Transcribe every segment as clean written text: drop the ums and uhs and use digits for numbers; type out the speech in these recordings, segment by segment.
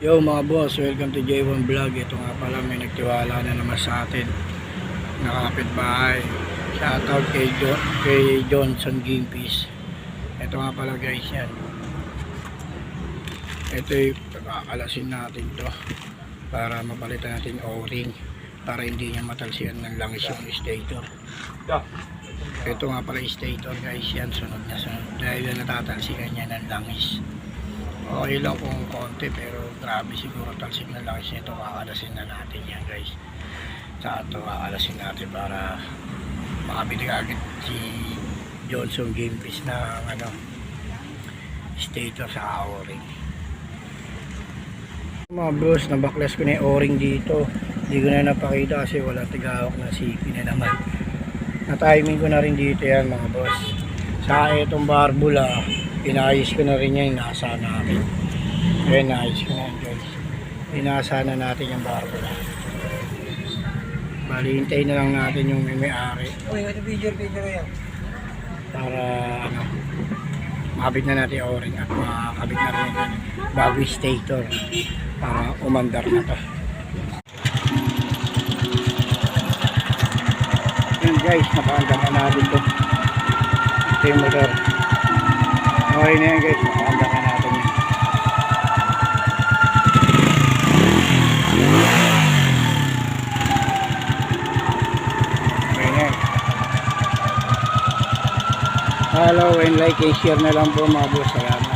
Yo mga boss, welcome to J1 Vlog. Ito nga pala, may nagtiwala na naman sa atin na kapitbahay. Shoutout kay Johnson Gimpis. Ito nga pala guys, yan. Ito yung kakalasin natin to para mapalitan natin o-ring para hindi niya matalsiyan ng langis yung stator. Ito nga pala stator guys, yan, sunod na sunod dahil natatalsikan niya ng langis. Okay lang kung konti pero grabe siguro talsik na langis nito. Kakalasin na natin yan guys. Tsaka ito kakalasin natin para makabili agad si Johnson Gimpis na stator sa o-ring. Mga boss, nabaklas ko na yung o-ring dito. Hindi ko na napakita kasi wala tigawak na sipi na naman. Na-timing ko na rin dito yan mga boss. Sa itong barbula, inayos ko na rin yan, inasa natin. Ayan, inayos ko na yan guys. Inasa na natin yung barbula. Bali, hintayin na lang natin yung may-ari. Para makabit na natin yung o-ring at makabit na rin yung bagong stator para umandar na to. Ayan guys, nakaandar na natin to. Ito yung motor. Okay na yan guys, nakaandar na natin yan. Okay na yan. Follow and like and share na lang po mga boss. Salamat.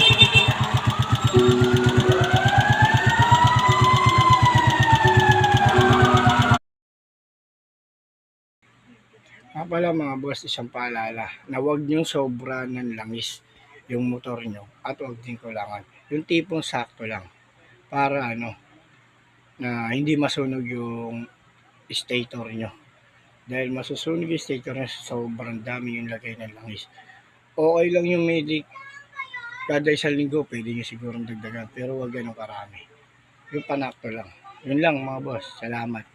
Pala mga boss, isang paalala na huwag nyo sobra ng langis yung motor nyo at huwag din kulangan. Yung tipong sakto lang para na hindi masunog yung stator nyo. Dahil masusunog yung stator nyo, sobrang dami yung lagay ng langis. Okay lang yung medic kada isang linggo, pwede nyo sigurong dagdagan pero huwag ganun karami. Yung panakto lang. Yun lang mga boss, salamat.